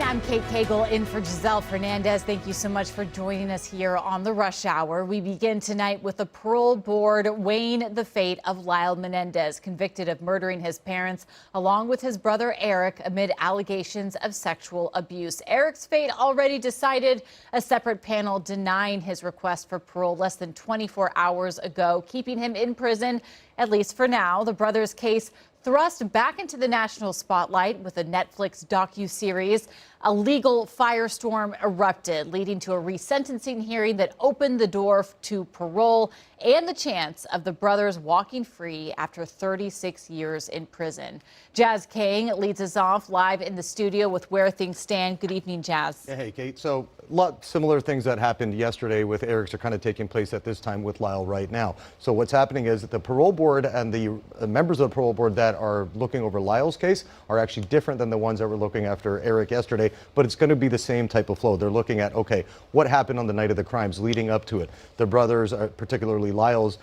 I'm Kate Cagle in for Giselle Fernandez. Thank you so much for joining us here on the Rush Hour. We begin tonight with the parole board weighing the fate of Lyle Menendez, convicted of murdering his parents along with his brother Eric amid allegations of sexual abuse. Eric's fate already decided, a separate panel denying his request for parole less than 24 hours ago, keeping him in prison, at least for now. The brothers' case thrust back into the national spotlight with a Netflix docuseries. A legal firestorm erupted, leading to a resentencing hearing that opened the door to parole and the chance of the brothers walking free after 36 years in prison. Jazz King leads us off live in the studio with Where Things Stand. Good evening, Jazz. Hey, Kate. So a lot similar things that happened yesterday with Eric's are kind of taking place at this time with Lyle right now. So what's happening is that the parole board and the members of the parole board that are looking over Lyle's case are actually different than the ones that were looking after Eric yesterday, but it's going to be the same type of flow. They're looking at, okay, what happened on the night of the crimes leading up to it? The brothers, particularly Lyle's,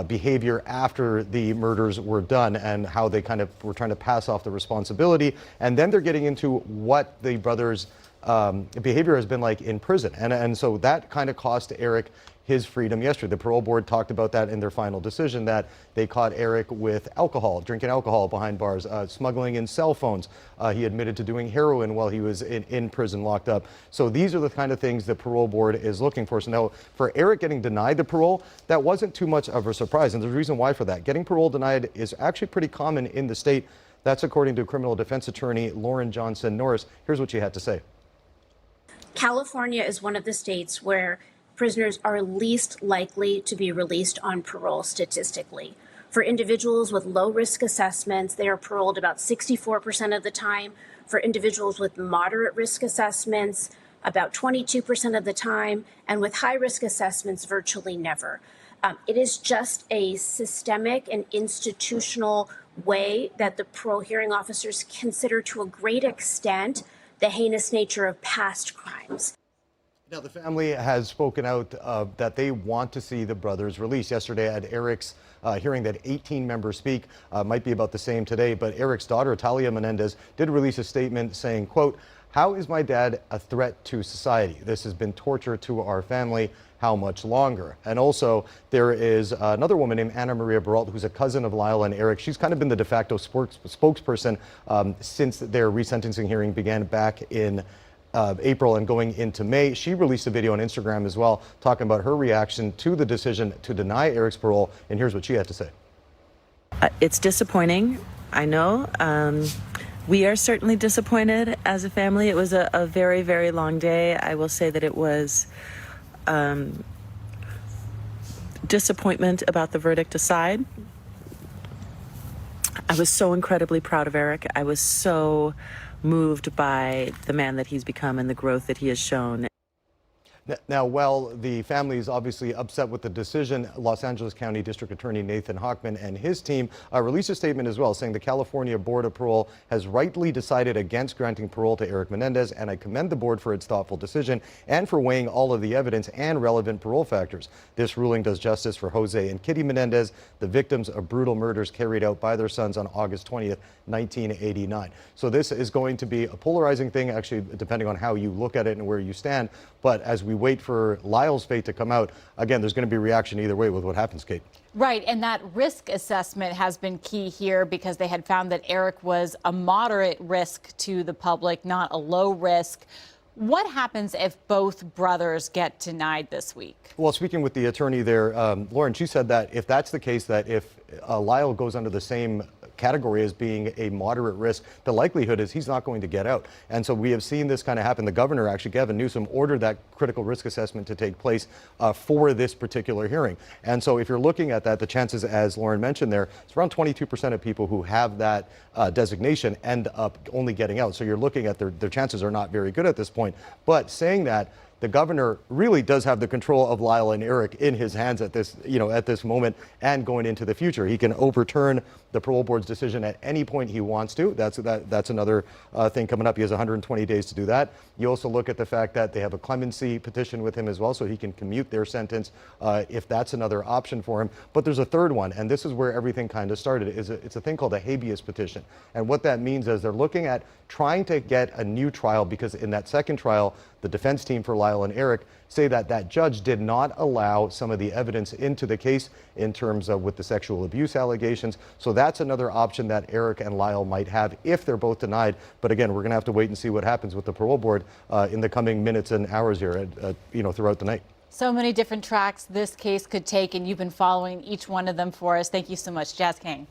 behavior after the murders were done and how they kind of were trying to pass off the responsibility. And then they're getting into what the brothers' behavior has been like in prison. And so that kind of cost Eric his freedom yesterday. The parole board talked about that in their final decision, that they caught Eric with alcohol, drinking alcohol behind bars, smuggling in cell phones. He admitted to doing heroin while he was in prison locked up. So these are the kind of things the parole board is looking for. So now for Eric getting denied the parole, that wasn't too much of a surprise. And there's a reason why for that. Getting parole denied is actually pretty common in the state. That's according to criminal defense attorney Lauren Johnson Norris. Here's what she had to say. California is one of the states where prisoners are least likely to be released on parole statistically. For individuals with low risk assessments, they are paroled about 64% of the time. For individuals with moderate risk assessments, about 22% of the time, and with high risk assessments, virtually never. It is just a systemic and institutional way that the parole hearing officers consider to a great extent the heinous nature of past crimes. Now, the family has spoken out that they want to see the brothers released. Yesterday at Eric's hearing that 18 members speak, might be about the same today, but Eric's daughter, Talia Menendez, did release a statement saying, quote, "How is my dad a threat to society? This has been torture to our family. How much longer?" And also, there is another woman named Anna Maria Baralt, who's a cousin of Lyle and Eric. She's kind of been the de facto spokesperson since their resentencing hearing began back in April and going into May. She released a video on Instagram as well, talking about her reaction to the decision to deny Eric's parole. And here's what she had to say. It's disappointing, I know. We are certainly disappointed as a family. It was a very, very long day. I will say that it was disappointment about the verdict aside. I was so incredibly proud of Eric. I was so moved by the man that he's become and the growth that he has shown. Now, while the family is obviously upset with the decision, Los Angeles County District Attorney Nathan Hochman and his team released a statement as well, saying the California Board of Parole has rightly decided against granting parole to Eric Menendez, and I commend the board for its thoughtful decision and for weighing all of the evidence and relevant parole factors. This ruling does justice for Jose and Kitty Menendez, the victims of brutal murders carried out by their sons on August 20th, 1989. So this is going to be a polarizing thing, actually, depending on how you look at it and where you stand. But as we wait for Lyle's fate to come out, again, there's going to be reaction either way with what happens, Kate. Right, and that risk assessment has been key here because they had found that Eric was a moderate risk to the public, not a low risk. What happens if both brothers get denied this week? Well, speaking with the attorney there, Lauren, she said that if that's the case, that if Lyle goes under the same category as being a moderate risk, the likelihood is he's not going to get out. And so we have seen this kind of happen. The governor, actually, Gavin Newsom, ordered that critical risk assessment to take place for this particular hearing. And so if you're looking at that, the chances, as Lauren mentioned there, it's around 22% of people who have that designation end up only getting out. So you're looking at their chances are not very good at this point. But saying that, the governor really does have the control of Lyle and Eric in his hands at this, at this moment and going into the future. He can overturn the parole board's decision at any point he wants to. That's another thing coming up. He has 120 days to do that. You also look at the fact that they have a clemency petition with him as well, so he can commute their sentence if that's another option for him. But there's a third one, and this is where everything kind of started. It's a thing called a habeas petition. And what that means is they're looking at trying to get a new trial, because in that second trial, the defense team for Lyle and Eric say that that judge did not allow some of the evidence into the case in terms of with the sexual abuse allegations. So that's another option that Eric and Lyle might have if they're both denied. But again, we're going to have to wait and see what happens with the parole board in the coming minutes and hours here, throughout the night. So many different tracks this case could take, and you've been following each one of them for us. Thank you so much, Jas King.